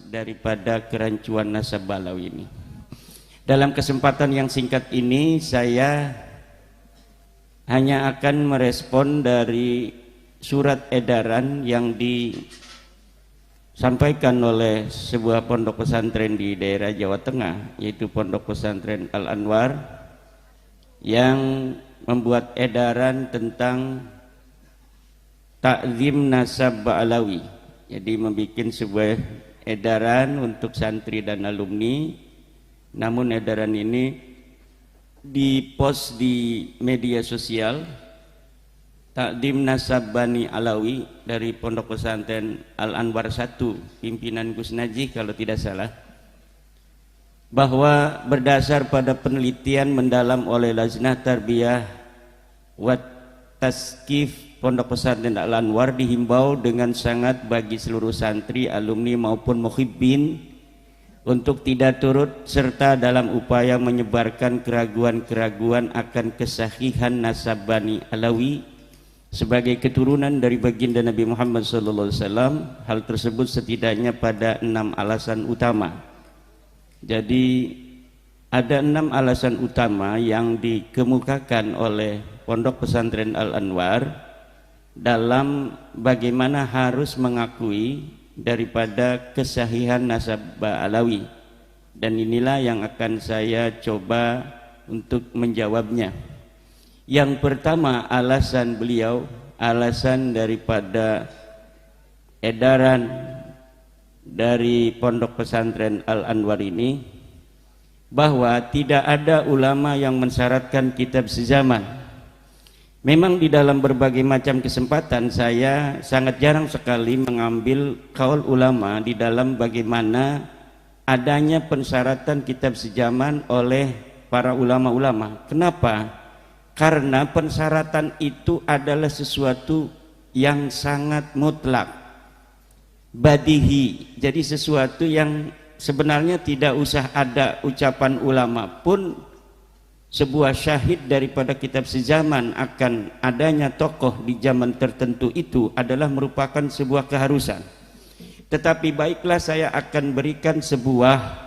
daripada kerancuan nasab Balawi ini. Dalam kesempatan yang singkat ini saya hanya akan merespon dari surat edaran yang disampaikan oleh sebuah pondok pesantren di daerah Jawa Tengah, yaitu Pondok Pesantren Al-Anwar, yang membuat edaran tentang takzim nasab Ba'alawi. Jadi membuat sebuah edaran untuk santri dan alumni, namun edaran ini dipost di media sosial. Takdim nasab Bani Alawi dari Pondok Pesantren Al-Anwar 1, pimpinan Gus Najih kalau tidak salah, bahwa berdasar pada penelitian mendalam oleh Lajnah Tarbiyah wa Taskif Pondok Pesantren Al-Anwar, dihimbau dengan sangat bagi seluruh santri, alumni maupun muhibbin untuk tidak turut serta dalam upaya menyebarkan keraguan-keraguan akan kesahihan nasab Bani Alawi sebagai keturunan dari baginda Nabi Muhammad SAW. Hal tersebut setidaknya pada 6 alasan utama. Jadi ada 6 alasan utama yang dikemukakan oleh Pondok Pesantren Al-Anwar dalam bagaimana harus mengakui daripada kesahihan nasab Ba'alawi, dan inilah yang akan saya coba untuk menjawabnya. Yang pertama, alasan beliau, alasan daripada edaran dari Pondok Pesantren Al-Anwar ini, bahwa tidak ada ulama yang mensyaratkan kitab sezaman. Memang di dalam berbagai macam kesempatan saya sangat jarang sekali mengambil kaul ulama di dalam bagaimana adanya pensyaratan kitab sezaman oleh para ulama-ulama. Kenapa? Karena pensyaratan itu adalah sesuatu yang sangat mutlak, badihi. Jadi sesuatu yang sebenarnya tidak usah ada ucapan ulama pun, sebuah syahid daripada kitab sezaman akan adanya tokoh di zaman tertentu itu adalah merupakan sebuah keharusan. Tetapi baiklah, saya akan berikan sebuah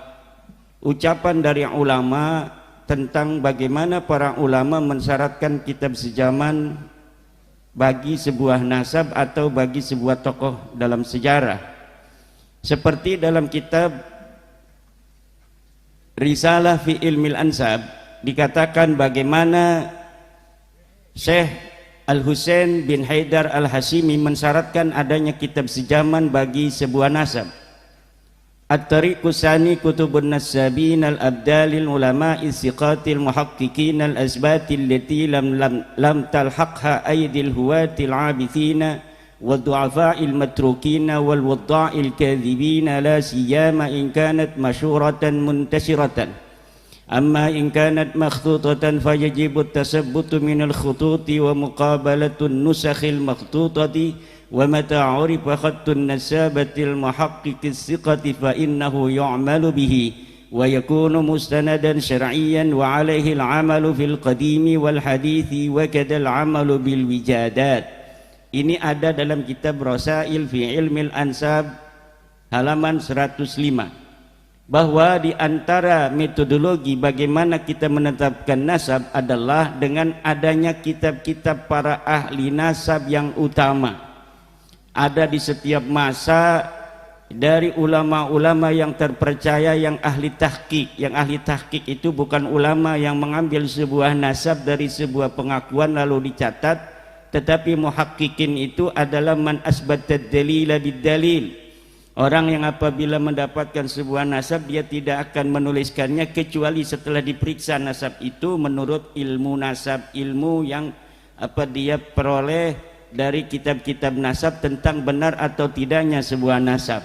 ucapan dari ulama tentang bagaimana para ulama mensyaratkan kitab sezaman bagi sebuah nasab atau bagi sebuah tokoh dalam sejarah. Seperti dalam kitab Risalah fi Ilmil Ansab dikatakan bagaimana Syekh Al-Husain bin Haidar Al-Hashimi mensyaratkan adanya kitab sezaman bagi sebuah nasab. At-Tariqus Sani Kutubun Nasabin Al-Abdalil Ulama'il Siqatil Muhaqqiqin Al-Azbatil Lati lam talhaqha aydil huwatil abithina wa du'afa'il matrukina wal wadda'il kadhibina la siyama in kanat masyuratan muntashiratan. Amma in kanat makhtutatan fayajibu at-tasabbutu min al-khututi wa muqabalatu an-nusakhil makhtutati. Wa mata 'urifa khattun nasabatil muhaqqiqis siqati fa innahu yu'malu bihi wa yakunu mustanadan syar'iyyan wa 'alaihi al-'amalu fil qadimi wal hadithi wa kadal 'amalu bil wijadat. Ini ada dalam kitab Rasail fi Ilmil Ansab halaman 105, bahwa di antara metodologi bagaimana kita menetapkan nasab adalah dengan adanya kitab-kitab para ahli nasab yang utama. Ada di setiap masa dari ulama-ulama yang terpercaya, yang ahli tahqiq. Yang ahli tahqiq itu bukan ulama yang mengambil sebuah nasab dari sebuah pengakuan lalu dicatat, tetapi muhaqqiqin itu adalah man asbatad dalila bid-dalil. Orang yang apabila mendapatkan sebuah nasab, dia tidak akan menuliskannya kecuali setelah diperiksa nasab itu menurut ilmu nasab, ilmu yang dia peroleh dari kitab-kitab nasab tentang benar atau tidaknya sebuah nasab.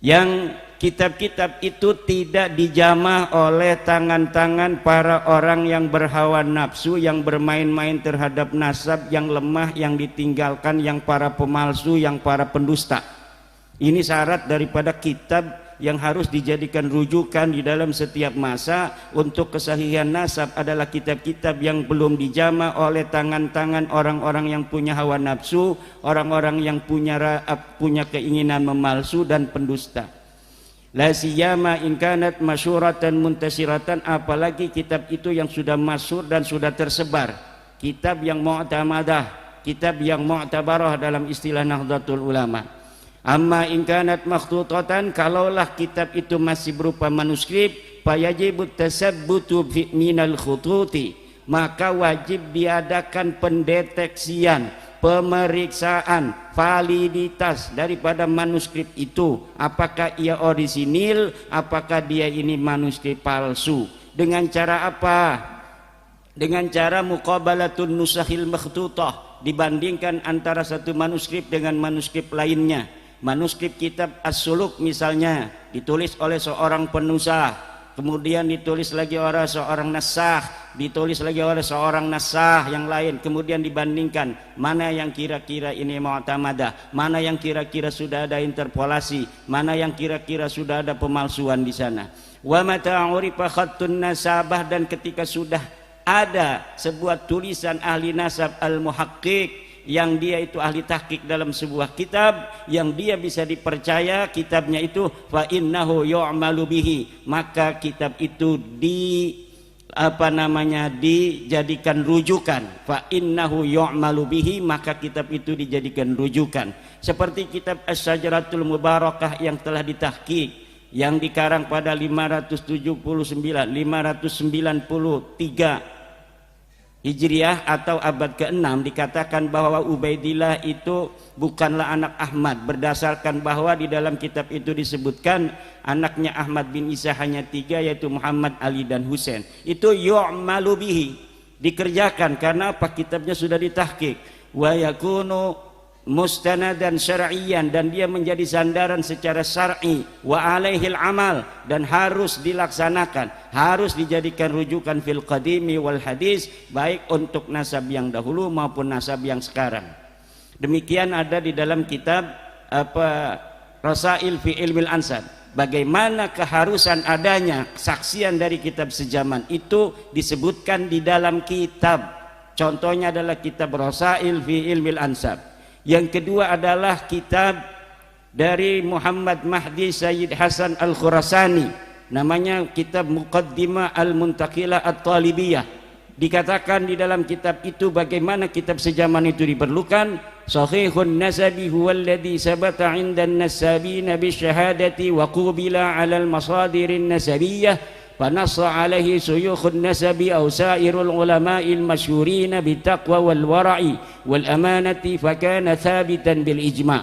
Yang kitab-kitab itu tidak dijamah oleh tangan-tangan para orang yang berhawa nafsu, yang bermain-main terhadap nasab, yang lemah, yang ditinggalkan, yang para pemalsu, yang para pendusta. Ini syarat daripada kitab yang harus dijadikan rujukan di dalam setiap masa untuk kesahihan nasab adalah kitab-kitab yang belum dijama oleh tangan-tangan orang-orang yang punya hawa nafsu, orang-orang yang punya keinginan memalsu dan pendusta. La siyama in kanat masyhuratan muntasiratan, apalagi kitab itu yang sudah masyhur dan sudah tersebar, kitab yang mu'tamadah, kitab yang mu'tabarah dalam istilah Nahdlatul Ulama. Amma in kanat makhtutatan, kalaulah kitab itu masih berupa manuskrip, fayajibut tasabbutu minal khututi, maka wajib diadakan pendeteksian, pemeriksaan validitas daripada manuskrip itu, apakah ia orisinil, apakah dia ini manuskrip palsu. Dengan cara apa? Dengan cara muqabalatun nusakhil makhtutah, dibandingkan antara satu manuskrip dengan manuskrip lainnya. Manuskrip kitab As-Suluk misalnya ditulis oleh seorang penusah, kemudian ditulis lagi oleh seorang nasakh, ditulis lagi oleh seorang nasakh yang lain, kemudian dibandingkan mana yang kira-kira ini mu'tamadah, mana yang kira-kira sudah ada interpolasi, mana yang kira-kira sudah ada pemalsuan di sana. Wa mata urifa khattun nasabah, dan ketika sudah ada sebuah tulisan ahli nasab al-muhaqqiq yang dia itu ahli tahqiq dalam sebuah kitab yang dia bisa dipercaya kitabnya itu, fa innahu yu'malu bihi, maka kitab itu dijadikan rujukan. Fa innahu yu'malu bihi, maka kitab itu dijadikan rujukan. Seperti kitab Asy-Syajaratul Mubarakah yang telah ditahqiq, yang dikarang pada 593 Hijriah atau abad ke-6, dikatakan bahwa Ubaidillah itu bukanlah anak Ahmad, berdasarkan bahwa di dalam kitab itu disebutkan anaknya Ahmad bin Isa hanya 3, yaitu Muhammad, Ali dan Husain. Itu yu'malu bihi, dikerjakan karena apa? Kitabnya sudah ditahqiq. Wa yakunu mustanadan syar'iyan, dan dia menjadi sandaran secara syar'i, wa alaihil amal, dan harus dilaksanakan, harus dijadikan rujukan fil qadimi wal hadis, baik untuk nasab yang dahulu maupun nasab yang sekarang. Demikian ada di dalam kitab Rasail fi Ilmil Ansab, bagaimana keharusan adanya kesaksian dari kitab sejaman itu disebutkan di dalam kitab. Contohnya adalah kitab Rasail fi Ilmil Ansab. Yang kedua adalah kitab dari Muhammad Mahdi Sayyid Hasan Al-Khurasani, namanya kitab Muqaddimah Al-Muntaqilah At-Talibiyah. Dikatakan di dalam kitab itu bagaimana kitab sejaman itu diperlukan. Sahihun nasabi huwalladhi sabata 'indan nasabina bisyahadati wa qubila 'alal masadirin nasabiyah, فنص عليه شيوخ النسب أو سائر العلماء المشهورين بالتقوى والورع والأمانة فكان ثابتا بالإجماع.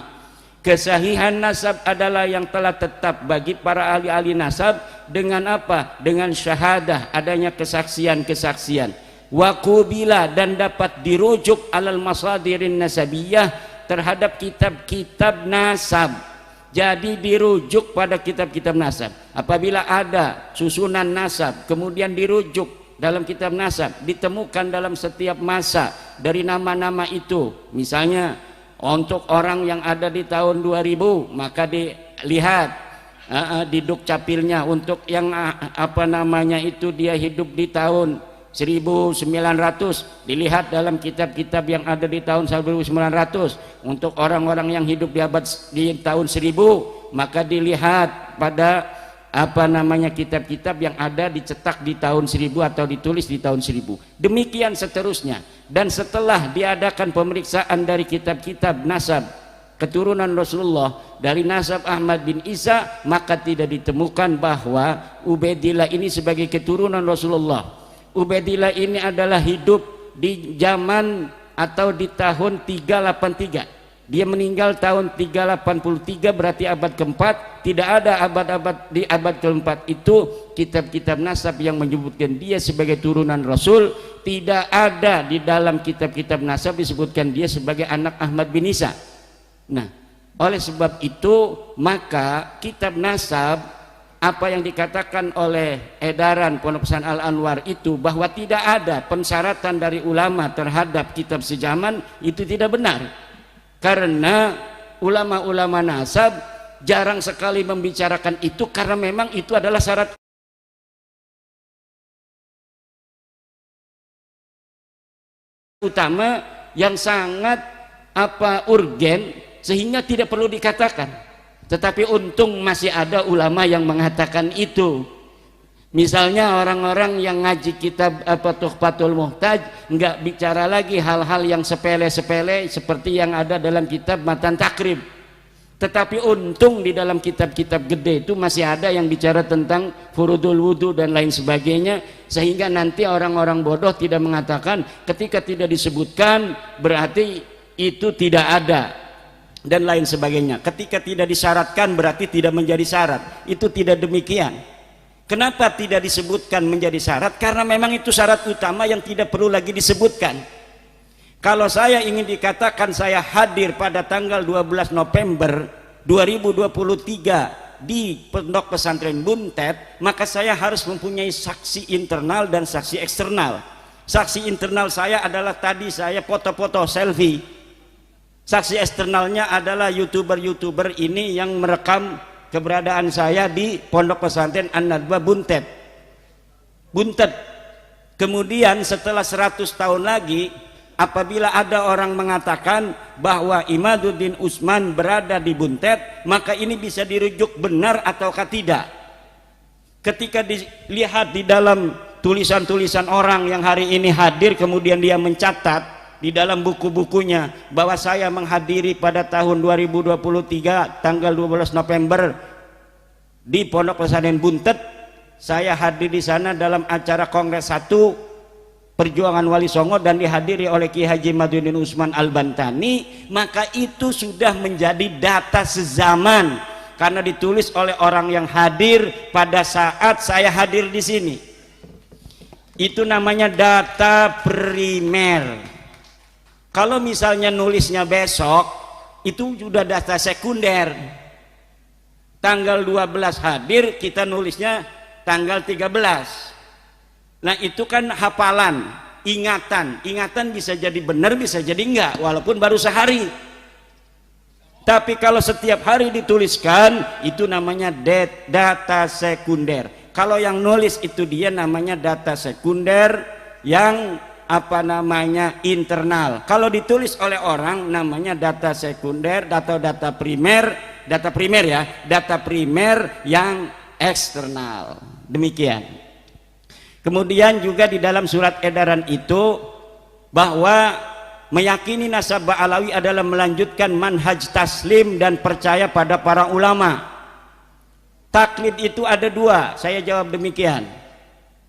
Kesahihan nasab adalah yang telah tetap bagi para ahli-ahli nasab dengan apa? Dengan syahadah, adanya kesaksian-kesaksian. Wa qubila, dan dapat dirujuk alal masadirin nasabiyah, terhadap kitab-kitab nasab. Jadi dirujuk pada kitab-kitab nasab. Apabila ada susunan nasab, kemudian dirujuk dalam kitab nasab, ditemukan dalam setiap masa dari nama-nama itu. Misalnya untuk orang yang ada di tahun 2000, maka dilihat di dukcapilnya. Untuk yang dia hidup di tahun 1900, dilihat dalam kitab-kitab yang ada di tahun 1900. Untuk orang-orang yang hidup di tahun 1000, maka dilihat pada kitab-kitab yang ada dicetak di tahun 1000 atau ditulis di tahun 1000. Demikian seterusnya. Dan setelah diadakan pemeriksaan dari kitab-kitab nasab keturunan Rasulullah dari nasab Ahmad bin Isa, maka tidak ditemukan bahwa Ubaidillah ini sebagai keturunan Rasulullah. Ubaidillah ini adalah hidup di zaman atau di tahun 383. Dia meninggal tahun 383, berarti abad keempat. Tidak ada di abad keempat itu kitab-kitab nasab yang menyebutkan dia sebagai turunan Rasul. Tidak ada di dalam kitab-kitab nasab disebutkan dia sebagai anak Ahmad bin Isa. Nah, oleh sebab itu maka kitab nasab, apa yang dikatakan oleh edaran Pondok Pesantren Al-Anwar itu, bahwa tidak ada pensyaratan dari ulama terhadap kitab sejaman, itu tidak benar. Karena ulama-ulama nasab jarang sekali membicarakan itu karena memang itu adalah syarat utama yang sangat urgen sehingga tidak perlu dikatakan. Tetapi untung masih ada ulama yang mengatakan itu. Misalnya orang-orang yang ngaji kitab Tuhfatul Muhtaj nggak bicara lagi hal-hal yang sepele-sepele seperti yang ada dalam kitab Matan Takrib. Tetapi untung di dalam kitab-kitab gede itu masih ada yang bicara tentang furudul wudu dan lain sebagainya, sehingga nanti orang-orang bodoh tidak mengatakan ketika tidak disebutkan berarti itu tidak ada dan lain sebagainya. Ketika tidak disyaratkan berarti tidak menjadi syarat. Itu tidak demikian. Kenapa tidak disebutkan menjadi syarat? Karena memang itu syarat utama yang tidak perlu lagi disebutkan. Kalau saya ingin dikatakan saya hadir pada tanggal 12 November 2023 di Pondok Pesantren Buntet, maka saya harus mempunyai saksi internal dan saksi eksternal. Saksi internal saya adalah tadi saya foto-foto selfie. Saksi eksternalnya adalah YouTuber ini yang merekam keberadaan saya di Pondok Pesantren An-Nadwa Buntet. Kemudian setelah 100 tahun lagi, apabila ada orang mengatakan bahwa Imaduddin Utsman berada di Buntet, maka ini bisa dirujuk benar ataukah tidak. Ketika dilihat di dalam tulisan-tulisan orang yang hari ini hadir, kemudian dia mencatat di dalam buku-bukunya bahwa saya menghadiri pada tahun 2023 tanggal 12 November di Pondok Pesantren Buntet, saya hadir di sana dalam acara Kongres 1 Perjuangan Wali Songo dan dihadiri oleh Ki Haji Imaduddin Utsman Al-Bantani, maka itu sudah menjadi data sezaman karena ditulis oleh orang yang hadir pada saat saya hadir di sini. Itu namanya data primer. Kalau misalnya nulisnya besok, itu sudah data sekunder. Tanggal 12 hadir, kita nulisnya tanggal 13. Nah itu kan hafalan, ingatan bisa jadi benar bisa jadi enggak walaupun baru sehari. Tapi kalau setiap hari dituliskan itu namanya data sekunder. Kalau yang nulis itu dia namanya data sekunder yang internal. Kalau ditulis oleh orang namanya data sekunder atau data primer yang eksternal. Demikian. Kemudian juga di dalam surat edaran itu bahwa meyakini nasabah Alawi adalah melanjutkan manhaj taslim dan percaya pada para ulama. Taklid itu ada dua, saya jawab demikian.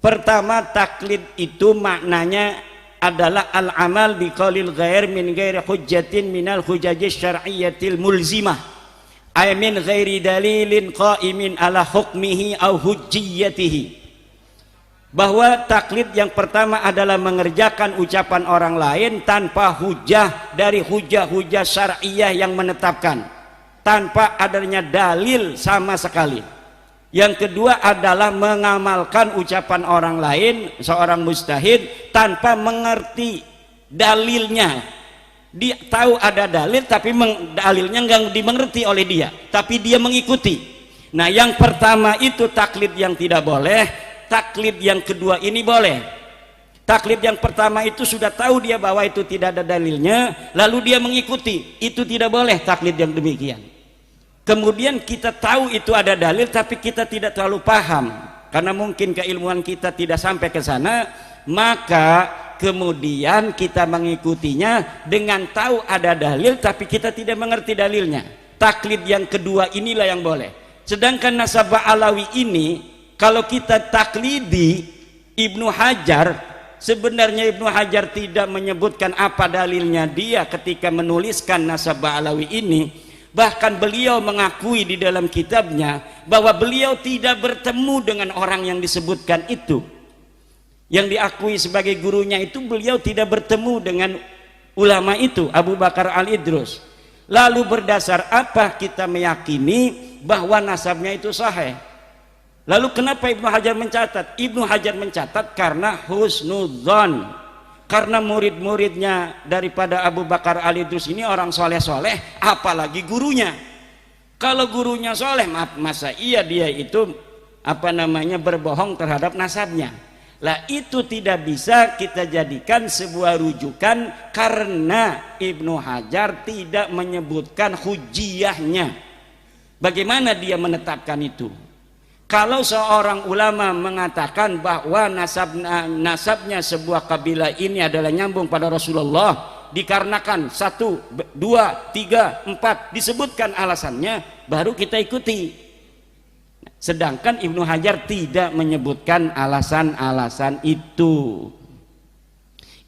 Pertama, taklid itu maknanya adalah al-amal biqaulil ghair min ghairi hujjatin minal hujajis syar'iyyatil mulzimah ay min ghairi dalilin qaimin ala hukmihi au hujjiyatihi. Bahwa taklid yang pertama adalah mengerjakan ucapan orang lain tanpa hujah dari hujah-hujah syar'iyah yang menetapkan, tanpa adanya dalil sama sekali. Yang kedua adalah mengamalkan ucapan orang lain, seorang mujtahid, tanpa mengerti dalilnya. Dia tahu ada dalil tapi dalilnya nggak dimengerti oleh dia, tapi dia mengikuti. Nah yang pertama itu taklid yang tidak boleh. Taklid yang kedua ini boleh. Taklid yang pertama itu sudah tahu dia bahwa itu tidak ada dalilnya, lalu dia mengikuti, itu tidak boleh taklid yang demikian. Kemudian kita tahu itu ada dalil tapi kita tidak terlalu paham karena mungkin keilmuan kita tidak sampai ke sana, maka kemudian kita mengikutinya dengan tahu ada dalil tapi kita tidak mengerti dalilnya. Taklid yang kedua inilah yang boleh. Sedangkan nasabah Alawi ini kalau kita taklidi Ibnu Hajar, sebenarnya Ibnu Hajar tidak menyebutkan apa dalilnya dia ketika menuliskan nasabah Alawi ini. Bahkan beliau mengakui di dalam kitabnya bahwa beliau tidak bertemu dengan orang yang disebutkan itu. Yang diakui sebagai gurunya itu beliau tidak bertemu dengan ulama itu, Abu Bakar Al-Idrus. Lalu berdasar apa kita meyakini bahwa nasabnya itu sahih? Lalu kenapa Ibnu Hajar mencatat? Ibnu Hajar mencatat karena husnudzon, karena murid-muridnya daripada Abu Bakar Al-Idrus ini orang soleh-soleh, apalagi gurunya. Kalau gurunya soleh, maaf, masa iya dia itu berbohong terhadap nasabnya? Lah itu tidak bisa kita jadikan sebuah rujukan karena Ibnu Hajar tidak menyebutkan hujiyahnya. Bagaimana dia menetapkan itu? Kalau seorang ulama mengatakan bahwa nasabnya sebuah kabilah ini adalah nyambung pada Rasulullah, dikarenakan 1, 2, 3, 4 disebutkan alasannya, baru kita ikuti. Sedangkan Ibnu Hajar tidak menyebutkan alasan-alasan itu.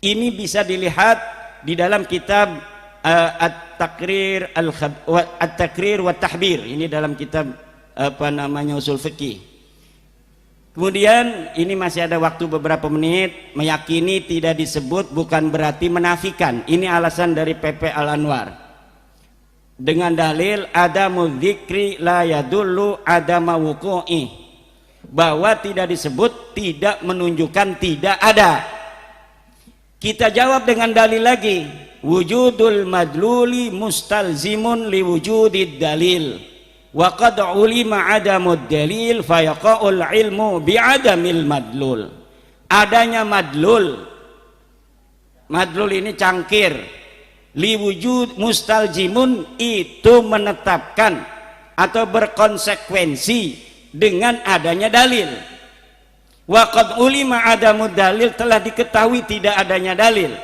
Ini bisa dilihat di dalam kitab At-Taqrir wa Tahbir. Ini dalam kitab usul fikih. Kemudian ini masih ada waktu beberapa menit. Meyakini tidak disebut bukan berarti menafikan. Ini alasan dari PP Al-Anwar. Dengan dalil adamu dzikri la yadullu adama wuqu'i, bahwa tidak disebut tidak menunjukkan tidak ada. Kita jawab dengan dalil lagi, wujudul madluli mustalzimun liwujudid dalil wa qad ulima adamud dalil fayaqa'ul ilmu bi'adamil madlul. Adanya madlul ini cangkir, liwujud mustaljimun itu menetapkan atau berkonsekuensi dengan adanya dalil. Wa qad ulima adamud dalil, telah diketahui tidak adanya dalil.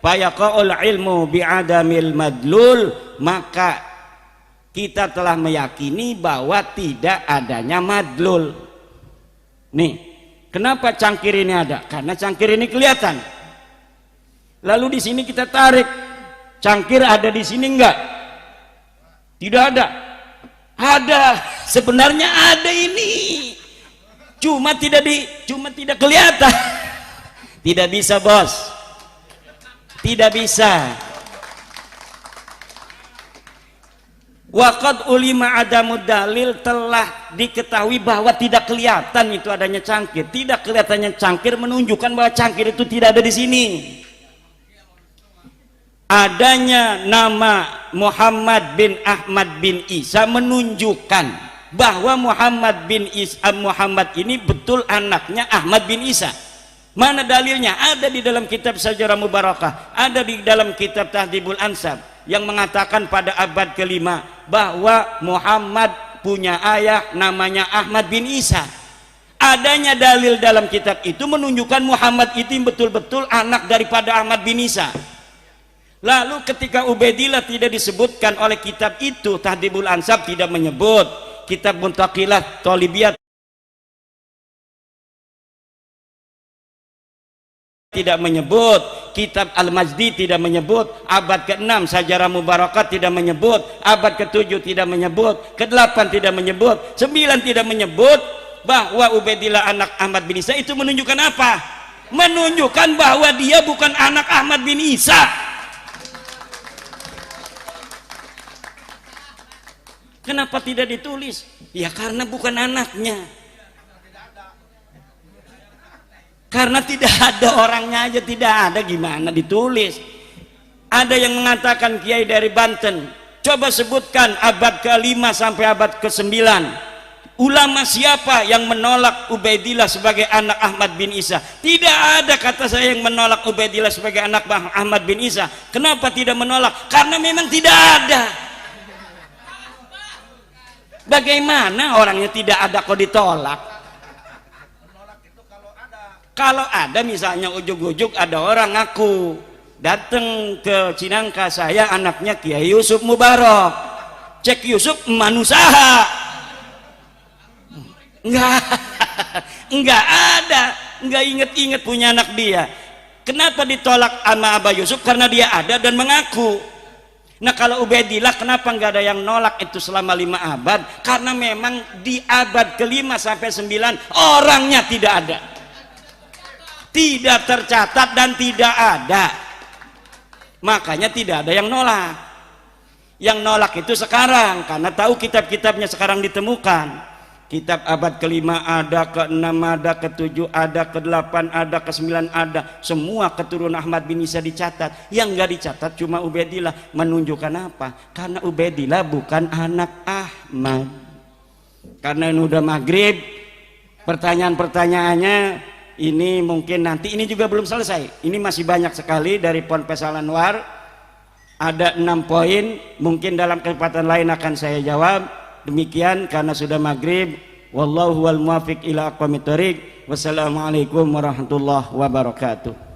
Fayaqa'ul ilmu bi'adamil madlul, maka kita telah meyakini bahwa tidak adanya madlul. Nih, kenapa cangkir ini ada? Karena cangkir ini kelihatan. Lalu di sini kita tarik, cangkir ada di sini enggak? Tidak ada. Ada, sebenarnya ada ini. Cuma tidak kelihatan. Tidak bisa, Bos. Tidak bisa. Waqad ulima adamud dalil, telah diketahui bahwa tidak kelihatan itu adanya cangkir. Tidak kelihatannya cangkir menunjukkan bahwa cangkir itu tidak ada di sini. Adanya nama Muhammad bin Ahmad bin Isa menunjukkan bahwa Muhammad ini betul anaknya Ahmad bin Isa. Mana dalilnya? Ada di dalam kitab Sajarah Mubarakah, ada di dalam kitab Tahdhibul Ansab yang mengatakan pada abad kelima bahwa Muhammad punya ayah namanya Ahmad bin Isa. Adanya dalil dalam kitab itu menunjukkan Muhammad itu betul-betul anak daripada Ahmad bin Isa. Lalu ketika Ubaidillah tidak disebutkan oleh kitab itu, Tahdhibul Ansab tidak menyebut, kitab Muntaqilah Thalibiyat tidak menyebut, kitab Al-Majdi tidak menyebut, abad ke-6 Sajarah Mubarakat tidak menyebut, abad ke-7 tidak menyebut, ke-8 tidak menyebut, 9 tidak menyebut bahwa Ubaidillah anak Ahmad bin Isa. Itu menunjukkan apa? Menunjukkan bahwa dia bukan anak Ahmad bin Isa. Kenapa tidak ditulis? Ya karena bukan anaknya. Karena tidak ada orangnya aja, tidak ada, gimana ditulis? Ada yang mengatakan kiai dari Banten, coba sebutkan abad ke-5 sampai abad ke-9 ulama siapa yang menolak Ubaidillah sebagai anak Ahmad bin Isa? Tidak ada, kata saya, yang menolak Ubaidillah sebagai anak Ahmad bin Isa. Kenapa tidak menolak? Karena memang tidak ada. Bagaimana orangnya tidak ada kok ditolak? Kalau ada misalnya ujuk-ujuk ada orang ngaku datang ke Cinangka, saya anaknya Kiai Yusuf Mubarak. Cek Yusuf manusaha. Enggak ada, enggak inget-inget punya anak dia. Kenapa ditolak sama Abah Yusuf? Karena dia ada dan mengaku. Nah kalau Ubaidillah kenapa nggak ada yang nolak itu selama 5 abad? Karena memang di abad ke-5 sampai 9 orangnya tidak ada, tidak tercatat dan tidak ada. Makanya tidak ada yang nolak. Yang nolak itu sekarang karena tahu kitab-kitabnya sekarang ditemukan. Kitab abad kelima ada, ke-6 ada, ke-7 ada, ke-8 ada, ke-9 ada. Semua keturunan Ahmad bin Isa dicatat. Yang enggak dicatat cuma Ubaidillah. Menunjukkan apa? Karena Ubaidillah bukan anak Ahmad. Karena ini udah maghrib, pertanyaan-pertanyaannya ini mungkin nanti, ini juga belum selesai. Ini masih banyak sekali dari Ponpes Al Anwar. Ada 6 poin, mungkin dalam kesempatan lain akan saya jawab. Demikian karena sudah maghrib. Wallahu wal muwafiq ila aqwamit thoriq. Wassalamualaikum warahmatullahi wabarakatuh.